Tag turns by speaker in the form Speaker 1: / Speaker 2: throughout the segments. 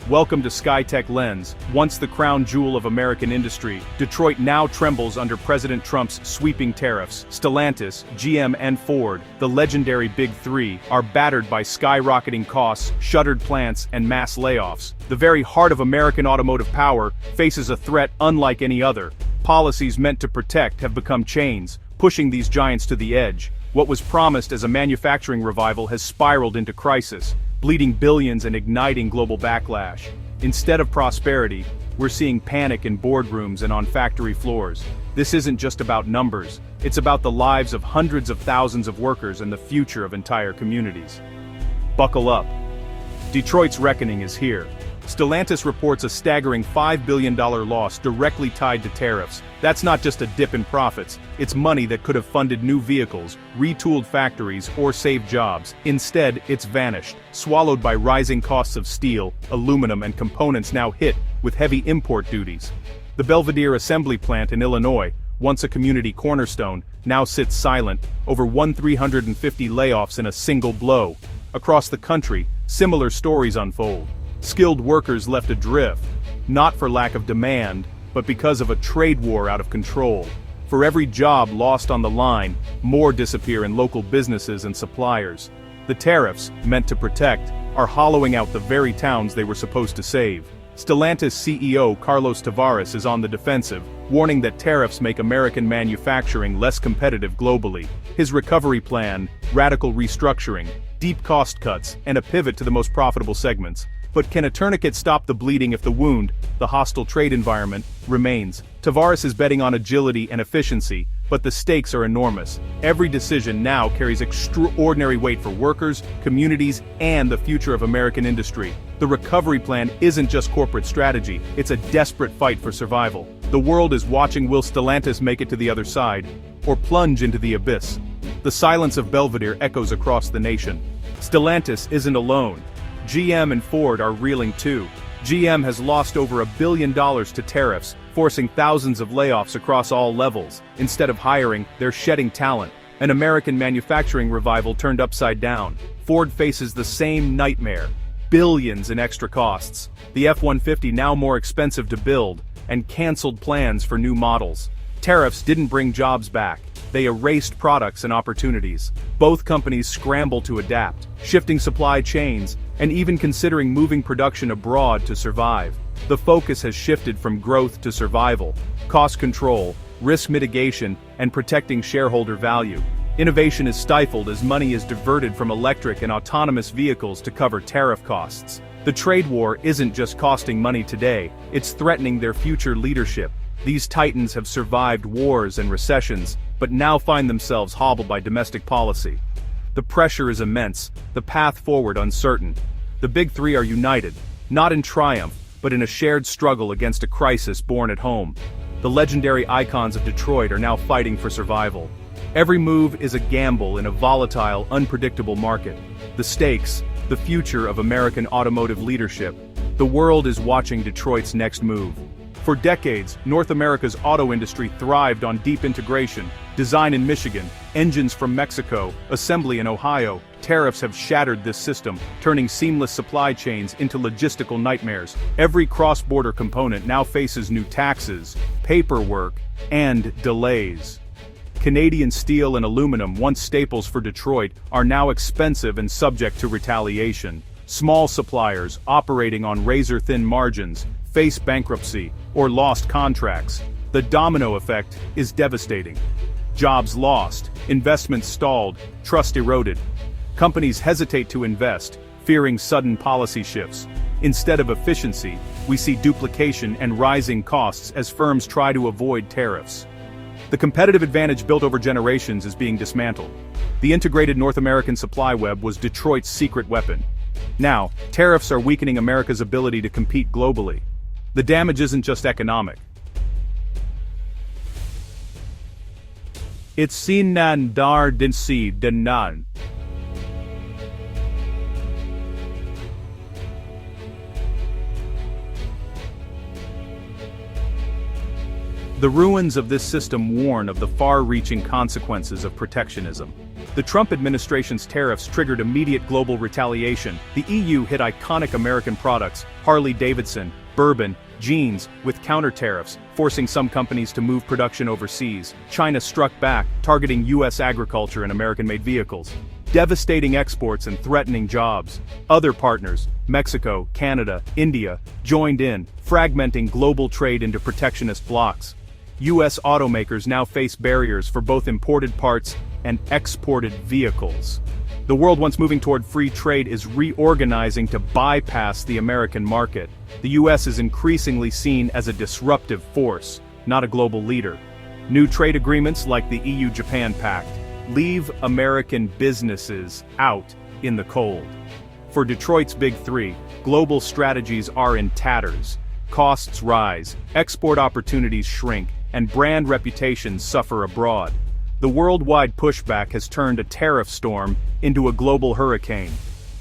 Speaker 1: Welcome to Skytech-Lens, once the crown jewel of American industry. Detroit now trembles under President Trump's sweeping tariffs. Stellantis, GM and Ford, the legendary Big Three, are battered by skyrocketing costs, shuttered plants, and mass layoffs. The very heart of American automotive power faces a threat unlike any other. Policies meant to protect have become chains, pushing these giants to the edge. What was promised as a manufacturing revival has spiraled into crisis, bleeding billions and igniting global backlash. Instead of prosperity, we're seeing panic in boardrooms and on factory floors. This isn't just about numbers, it's about the lives of hundreds of thousands of workers and the future of entire communities. Buckle up. Detroit's reckoning is here. Stellantis reports a staggering $5 billion loss directly tied to tariffs. That's not just a dip in profits, it's money that could have funded new vehicles, retooled factories, or saved jobs. Instead, it's vanished, swallowed by rising costs of steel, aluminum, and components now hit with heavy import duties. The Belvidere assembly plant in Illinois, once a community cornerstone, now sits silent, over 350 layoffs in a single blow. Across the country, similar stories unfold. Skilled workers left adrift, not for lack of demand, but because of a trade war out of control. For every job lost on the line, more disappear in local businesses and suppliers. The tariffs, meant to protect, are hollowing out the very towns they were supposed to save. Stellantis CEO Carlos Tavares is on the defensive, warning that tariffs make American manufacturing less competitive globally. His recovery plan, radical restructuring, deep cost cuts, and a pivot to the most profitable segments. But can a tourniquet stop the bleeding if the wound, the hostile trade environment, remains? Tavares is betting on agility and efficiency, but the stakes are enormous. Every decision now carries extraordinary weight for workers, communities, and the future of American industry. The recovery plan isn't just corporate strategy, it's a desperate fight for survival. The world is watching. Will Stellantis make it to the other side, or plunge into the abyss? The silence of Belvidere echoes across the nation. Stellantis isn't alone. GM and Ford are reeling too. GM has lost over $1 billion to tariffs, forcing thousands of layoffs across all levels. Instead of hiring, they're shedding talent. An American manufacturing revival turned upside down. Ford faces the same nightmare. Billions in extra costs. The F-150 now more expensive to build, and canceled plans for new models. Tariffs didn't bring jobs back. They erased products and opportunities. Both companies scramble to adapt, shifting supply chains, and even considering moving production abroad to survive. The focus has shifted from growth to survival, cost control, risk mitigation, and protecting shareholder value. Innovation is stifled as money is diverted from electric and autonomous vehicles to cover tariff costs. The trade war isn't just costing money today, it's threatening their future leadership. These titans have survived wars and recessions, but now find themselves hobbled by domestic policy. The pressure is immense, the path forward uncertain. The Big Three are united, not in triumph, but in a shared struggle against a crisis born at home. The legendary icons of Detroit are now fighting for survival. Every move is a gamble in a volatile, unpredictable market. The stakes, the future of American automotive leadership. The world is watching Detroit's next move. For decades, North America's auto industry thrived on deep integration, design in Michigan, engines from Mexico, assembly in Ohio. Tariffs have shattered this system, turning seamless supply chains into logistical nightmares. Every cross-border component now faces new taxes, paperwork, and delays. Canadian steel and aluminum, once staples for Detroit, are now expensive and subject to retaliation. Small suppliers, operating on razor-thin margins, face bankruptcy or lost contracts. The domino effect is devastating. Jobs lost, investments stalled, trust eroded. Companies hesitate to invest, fearing sudden policy shifts. Instead of efficiency, we see duplication and rising costs as firms try to avoid tariffs. The competitive advantage built over generations is being dismantled. The integrated North American supply web was Detroit's secret weapon. Now, tariffs are weakening America's ability to compete globally. The damage isn't just economic. It's sinan dar din si denan. The ruins of this system warn of the far-reaching consequences of protectionism. The Trump administration's tariffs triggered immediate global retaliation. The EU hit iconic American products, Harley-Davidson, bourbon, jeans, with counter-tariffs, forcing some companies to move production overseas. China struck back, targeting U.S. agriculture and American-made vehicles, devastating exports and threatening jobs. Other partners, Mexico, Canada, India, joined in, fragmenting global trade into protectionist blocs. U.S. automakers now face barriers for both imported parts and exported vehicles. The world once moving toward free trade is reorganizing to bypass the American market. The U.S. is increasingly seen as a disruptive force, not a global leader. New trade agreements like the EU-Japan Pact leave American businesses out in the cold. For Detroit's Big Three, global strategies are in tatters. Costs rise, export opportunities shrink, and brand reputations suffer abroad. The worldwide pushback has turned a tariff storm into a global hurricane.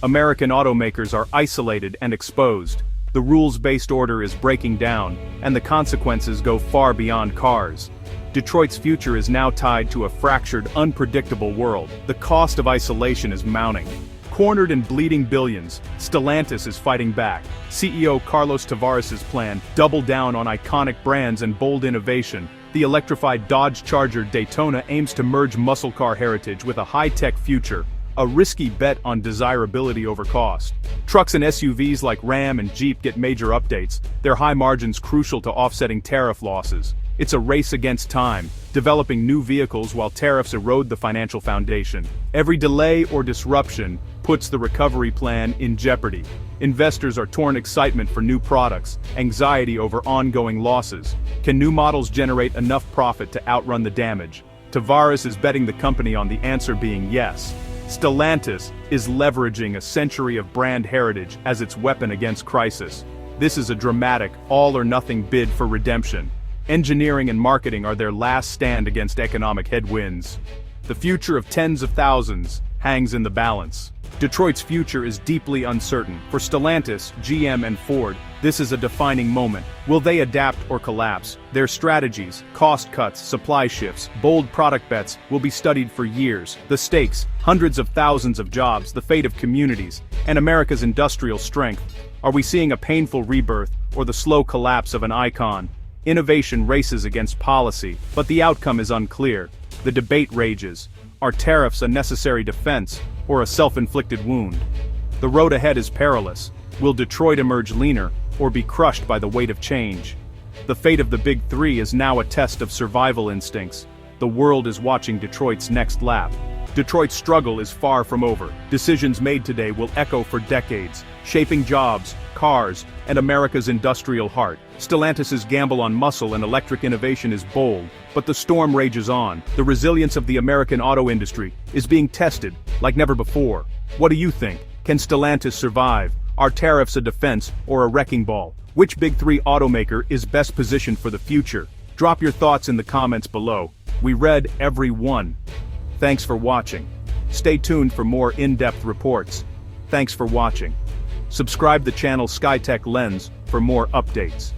Speaker 1: American automakers are isolated and exposed. The rules-based order is breaking down, and the consequences go far beyond cars. Detroit's future is now tied to a fractured, unpredictable world. The cost of isolation is mounting. Cornered and bleeding billions, Stellantis is fighting back. CEO Carlos Tavares' plan doubled down on iconic brands and bold innovation. The electrified Dodge Charger Daytona aims to merge muscle car heritage with a high-tech future, a risky bet on desirability over cost. Trucks and SUVs like Ram and Jeep get major updates, their high margins crucial to offsetting tariff losses. It's a race against time, developing new vehicles while tariffs erode the financial foundation. Every delay or disruption puts the recovery plan in jeopardy. Investors are torn excitement for new products, anxiety over ongoing losses. Can new models generate enough profit to outrun the damage? Tavares is betting the company on the answer being yes. Stellantis is leveraging a century of brand heritage as its weapon against crisis. This is a dramatic, all-or-nothing bid for redemption. Engineering and marketing are their last stand against economic headwinds. The future of tens of thousands hangs in the balance. Detroit's future is deeply uncertain. For Stellantis, GM and Ford, this is a defining moment. Will they adapt or collapse? Their strategies, cost cuts, supply shifts, bold product bets will be studied for years. The stakes, hundreds of thousands of jobs, the fate of communities, and America's industrial strength. Are we seeing a painful rebirth or the slow collapse of an icon? Innovation races against policy, but the outcome is unclear. The debate rages. Are tariffs a necessary defense, or a self-inflicted wound? The road ahead is perilous. Will Detroit emerge leaner, or be crushed by the weight of change? The fate of the Big Three is now a test of survival instincts. The world is watching Detroit's next lap. Detroit's struggle is far from over. Decisions made today will echo for decades, shaping jobs, cars, and America's industrial heart. Stellantis' gamble on muscle and electric innovation is bold, but the storm rages on. The resilience of the American auto industry is being tested like never before. What do you think? Can Stellantis survive? Are tariffs a defense or a wrecking ball? Which Big Three automaker is best positioned for the future? Drop your thoughts in the comments below. We read every one. Thanks for watching. Stay tuned for more in-depth reports. Thanks for watching. Subscribe the channel Skytech-Lens for more updates.